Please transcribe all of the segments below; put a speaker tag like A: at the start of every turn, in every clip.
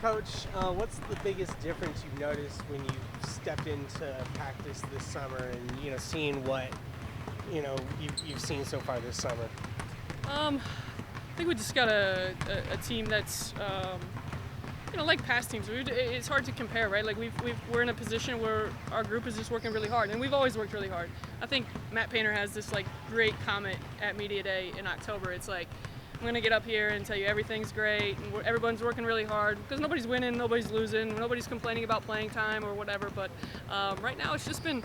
A: Coach, what's the biggest difference you've noticed when you stepped into practice this summer and seeing what you've seen so far this summer?
B: I think we just got a team that's like past teams. It's hard to compare, right? Like we're in a position where our group is just working really hard, and we've always worked really hard. I think Matt Painter has this like great comment at Media Day in October. It's like, I'm going to get up here and tell you everything's great and everyone's working really hard, because nobody's winning, nobody's losing, nobody's complaining about playing time or whatever. But right now it's been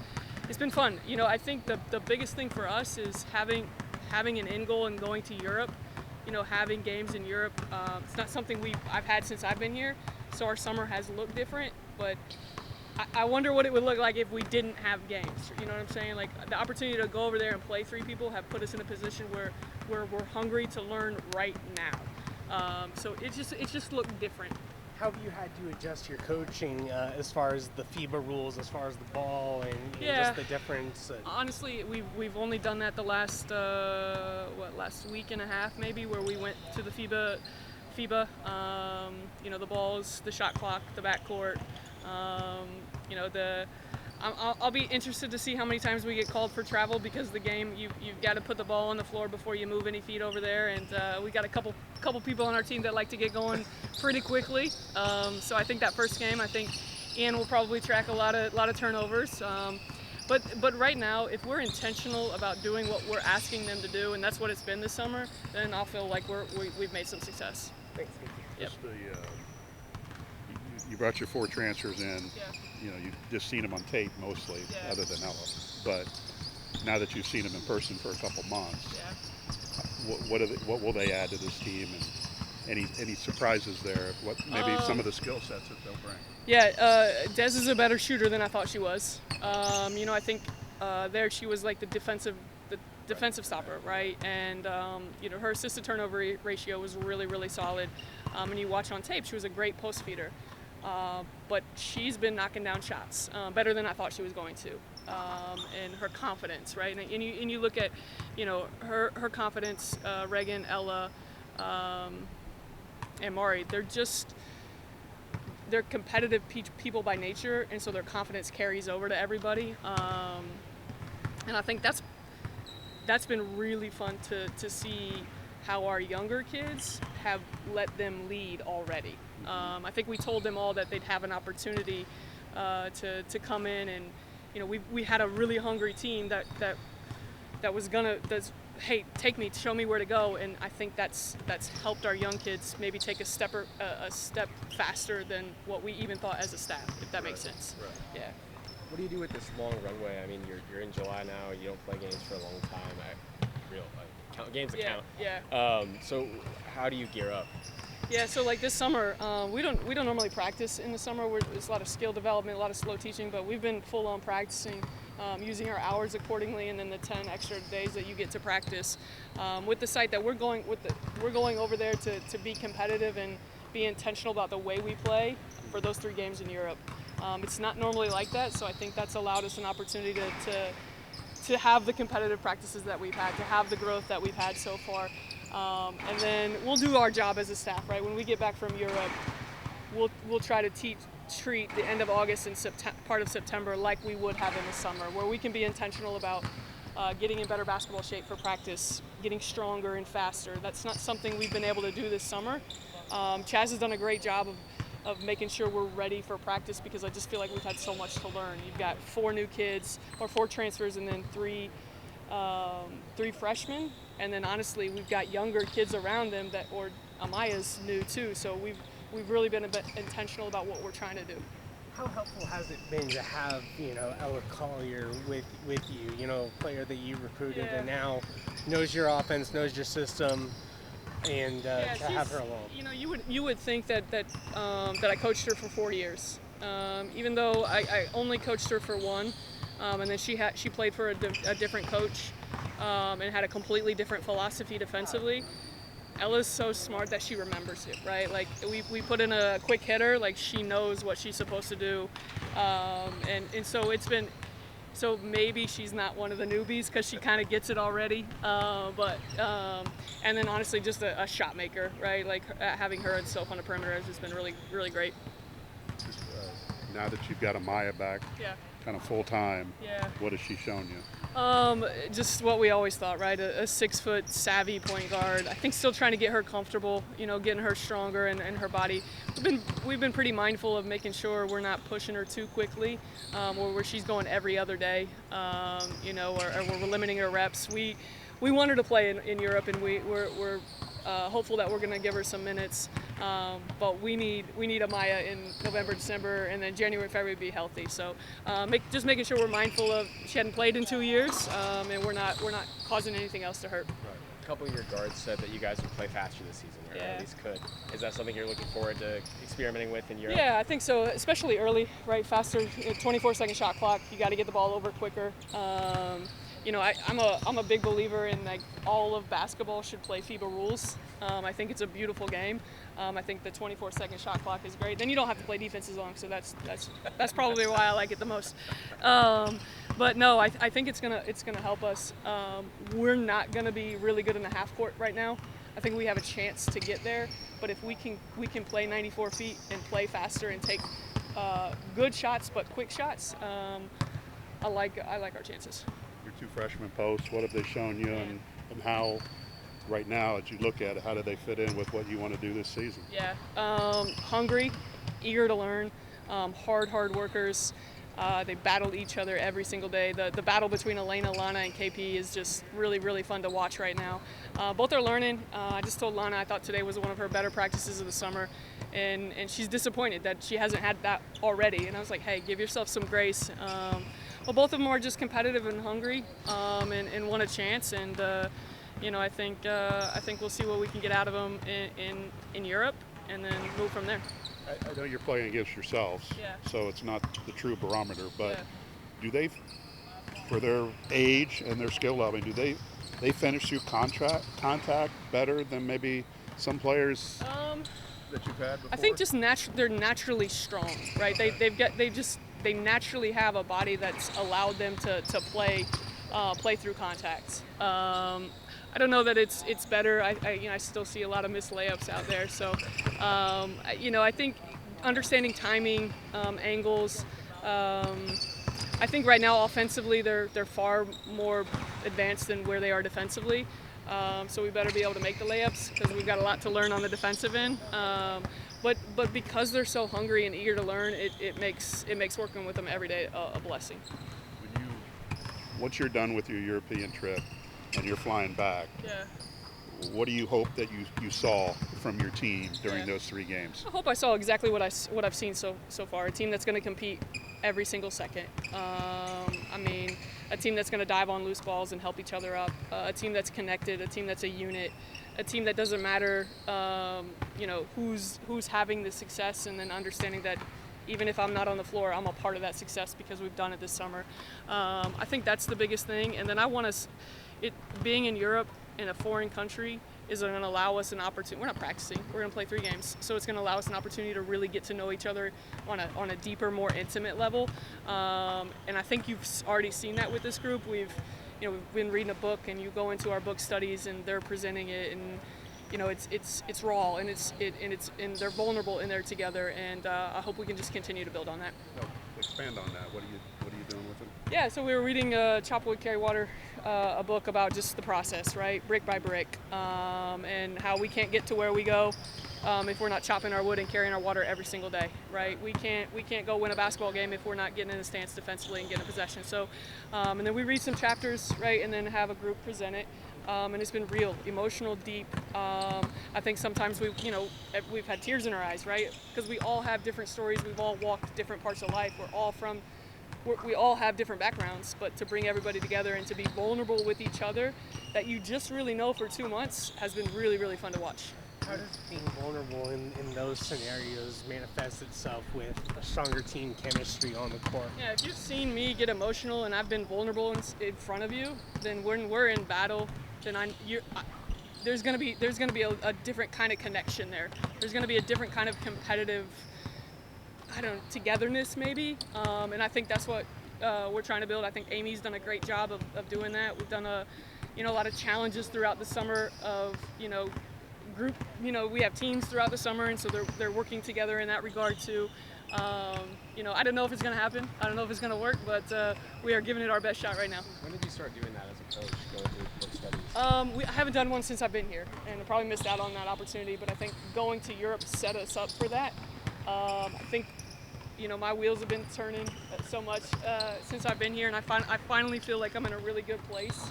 B: fun. I think the biggest thing for us is having an end goal and going to Europe. Having games in Europe, it's not something I've had since I've been here, so our summer has looked different, but I wonder what it would look like if we didn't have games. You know what I'm saying? Like, the opportunity to go over there and play 3 people have put us in a position where we're hungry to learn right now. So it just looked different.
A: How have you had to adjust your coaching as far as the FIBA rules, as far as the ball, and just the difference?
B: Honestly, we've only done that the last week and a half maybe, where we went to the FIBA. The balls, the shot clock, the backcourt. I'll be interested to see how many times we get called for travel, because the game you've got to put the ball on the floor before you move any feet over there, and we got a couple people on our team that like to get going pretty quickly. So I think that first game, I think Ian will probably track a lot of turnovers. But right now, if we're intentional about doing what we're asking them to do, and that's what it's been this summer, then I'll feel like we've made some success.
A: Thanks.
B: Yep.
C: You brought your 4 transfers in.
B: Yeah.
C: You've just seen them on tape mostly,
B: Yeah.
C: other than Ella. But now that you've seen them in person for a couple months, what will they add to this team, and any surprises there? What maybe some of the skill sets that they'll bring?
B: Yeah, Des is a better shooter than I thought she was. I think there she was like the defensive stopper, right? And her assist to turnover ratio was really, really solid. And you watch on tape, she was a great post feeder. But she's been knocking down shots better than I thought she was going to. And her confidence, right? And you look at, her confidence, Reagan, Ella, and Mari, they're competitive people by nature, and so their confidence carries over to everybody. And I think that's been really fun to see how our younger kids have let them lead already. I think we told them all that they'd have an opportunity to come in, and we had a really hungry team that's hey, take me, show me where to go, and I think that's helped our young kids maybe take a step faster than what we even thought as a staff, if that makes sense.
D: Right.
B: Yeah.
D: What do you do with this long runway? I mean, you're in July now. You don't play games for a long time. Count games that count.
B: Yeah.
D: So how do you gear up?
B: Yeah, so like this summer, we don't normally practice in the summer. It's a lot of skill development, a lot of slow teaching, but we've been full on practicing, using our hours accordingly, and then the 10 extra days that you get to practice. With the site that we're going over there to be competitive and be intentional about the way we play for those 3 games in Europe. It's not normally like that, so I think that's allowed us an opportunity to have the competitive practices that we've had, to have the growth that we've had so far. And then we'll do our job as a staff, right? When we get back from Europe, we'll try to treat the end of August and part of September like we would have in the summer, where we can be intentional about getting in better basketball shape for practice, getting stronger and faster. That's not something we've been able to do this summer. Chaz has done a great job of making sure we're ready for practice, because I just feel like we've had so much to learn. You've got 4 new kids, or 4 transfers, and then 3 freshmen, and then honestly we've got younger kids around them or Amaya's new too, so we've really been a bit intentional about what we're trying to do.
A: How helpful has it been to have Ella Collier with you, a player that you recruited and now knows your offense, knows your system, and to have her along?
B: You would think that I coached her for 4 years, even though I only coached her for 1. And then she played for a different coach and had a completely different philosophy defensively. Ella's so smart that she remembers it, right? Like we put in a quick hitter, like she knows what she's supposed to do, and so it's been so maybe she's not one of the newbies because she kind of gets it already. And then honestly, just a shot maker, right? Like having her itself on the perimeter has just been really, really great.
C: Now that you've got Amaya back,
B: Yeah.
C: kind of full time,
B: Yeah.
C: what has she shown you?
B: Just what we always thought, right? A 6-foot savvy point guard. I think still trying to get her comfortable, getting her stronger and her body. We've been pretty mindful of making sure we're not pushing her too quickly, or where she's going every other day, or we're limiting her reps. We want her to play in Europe, and we're hopeful that we're going to give her some minutes. But we need Amaya in November, December, and then January, February be healthy. So just making sure we're mindful of she hadn't played in 2 years, and we're not causing anything else to hurt.
D: Right. A couple of your guards said that you guys would play faster this season, or at least could. Is that something you're looking forward to experimenting with in Europe?
B: Yeah, I think so, especially early, right? Faster, 24-second shot clock. You got to get the ball over quicker. I'm a big believer in like all of basketball should play FIBA rules. I think it's a beautiful game. I think the 24-second shot clock is great. Then you don't have to play defense as long, so that's probably why I like it the most. But no, I think it's gonna help us. We're not gonna be really good in the half court right now. I think we have a chance to get there, but if we can play 94 feet and play faster and take good shots but quick shots, I like our chances.
C: Your 2 freshman posts, what have they shown you, and how, right now, as you look at it, how do they fit in with what you want to do this season?
B: Yeah, hungry, eager to learn, hard workers. They battle each other every single day. The battle between Elena, Lana, and KP is just really, really fun to watch right now. Both are learning. I just told Lana I thought today was one of her better practices of the summer, and she's disappointed that she hasn't had that already. And I was like, hey, give yourself some grace. Well, both of them are just competitive and hungry, and want a chance. And I think we'll see what we can get out of them in Europe, and then move from there.
C: I know you're playing against yourselves, so it's not the true barometer, but do they, for their age and their skill level, do they finish through contact better than maybe some players that you've had before?
B: I think just they're naturally strong, right? They naturally have a body that's allowed them to play through contact. I don't know that it's better. I still see a lot of missed layups out there. So, I think understanding timing, angles. I think right now offensively they're far more advanced than where they are defensively. So we better be able to make the layups because we've got a lot to learn on the defensive end. But because they're so hungry and eager to learn, it makes working with them every day a blessing.
C: Once you're done with your European trip and you're flying back, what do you hope that you saw from your team during those 3 games?
B: I hope I saw exactly what I've seen so far. A team that's going to compete every single second. A team that's going to dive on loose balls and help each other up. A team that's connected. A team that's a unit. A team that doesn't matter, who's having the success, and then understanding that even if I'm not on the floor, I'm a part of that success because we've done it this summer. I think that's the biggest thing. And then I want us, being in Europe in a foreign country is going to allow us an opportunity. We're not practicing. We're going to play 3 games. So it's going to allow us an opportunity to really get to know each other on a deeper, more intimate level. And I think you've already seen that with this group. We've been reading a book, and you go into our book studies, and they're presenting it, and it's raw, and and they're vulnerable in there together, and I hope we can just continue to build on that.
C: Expand on that. What are you doing with them?
B: Yeah, so we were reading Chop Wood, Carry Water, a book about just the process, right, brick by brick, and how we can't get to where we go if we're not chopping our wood and carrying our water every single day, right? We can't go win a basketball game if we're not getting in a stance defensively and getting a possession. So, and then we read some chapters, right, and then have a group present it. And it's been real, emotional, deep. I think sometimes we've had tears in our eyes, right? Because we all have different stories. We've all walked different parts of life. We all have different backgrounds, but to bring everybody together and to be vulnerable with each other that you just really know for 2 months has been really, really fun to watch.
A: How does being vulnerable in those scenarios manifest itself with a stronger team chemistry on the court?
B: Yeah, if you've seen me get emotional and I've been vulnerable in front of you, then when we're in battle, then there's gonna be a different kind of connection there. There's gonna be a different kind of competitive, togetherness maybe, and I think that's what we're trying to build. I think Amy's done a great job of doing that. We've done a lot of challenges throughout the summer of, group, we have teams throughout the summer, and so they're working together in that regard too. I don't know if it's going to happen. I don't know if it's going to work, but we are giving it our best shot right now.
D: When did you start doing that as a coach, going through work studies?
B: I haven't done one since I've been here, and I probably missed out on that opportunity, but I think going to Europe set us up for that. I think, my wheels have been turning so much since I've been here, and I finally feel like I'm in a really good place.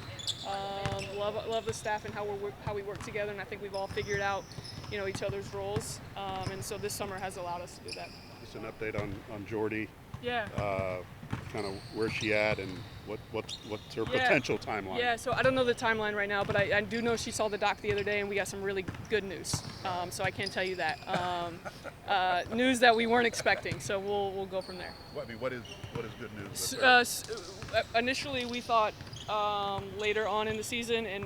B: Love the staff and how we work together, and I think we've all figured out, each other's roles, and so this summer has allowed us to do that.
C: Just an update on Jordy.
B: Yeah.
C: Kind of where's she at, and what's her potential timeline?
B: Yeah, so I don't know the timeline right now, but I do know she saw the doc the other day, and we got some really good news. So I can tell you that news that we weren't expecting. So we'll go from there.
C: What is good news? With her?
B: Initially, we thought later on in the season, and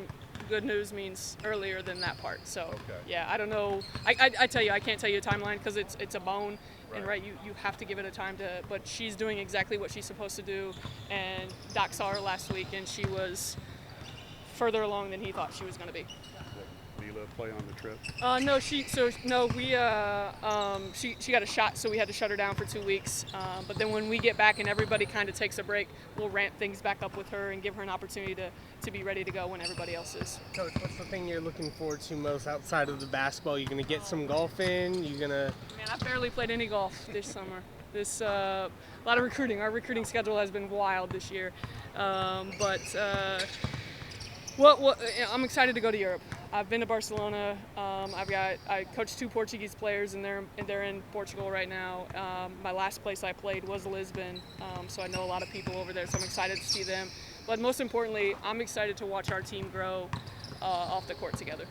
B: good news means earlier than that part. So
C: okay.
B: Yeah, I don't know. I tell you, I can't tell you a timeline because it's a bone.
C: Right.
B: And you have to give it a time but she's doing exactly what she's supposed to do, and Doc saw her last week, and she was further along than he thought she was going to be.
C: Did Mila play on the trip?
B: She got a shot, so we had to shut her down for 2 weeks. But then when we get back and everybody kind of takes a break, we'll ramp things back up with her and give her an opportunity to be ready to go when everybody else is.
A: Coach, what's the thing you're looking forward to most outside of the basketball? You gonna get some golf in? Man,
B: I barely played any golf this summer. A lot of recruiting. Our recruiting schedule has been wild this year, I'm excited to go to Europe. I've been to Barcelona. I coached 2 Portuguese players, and they're in Portugal right now. My last place I played was Lisbon, so I know a lot of people over there. So I'm excited to see them. But most importantly, I'm excited to watch our team grow off the court together.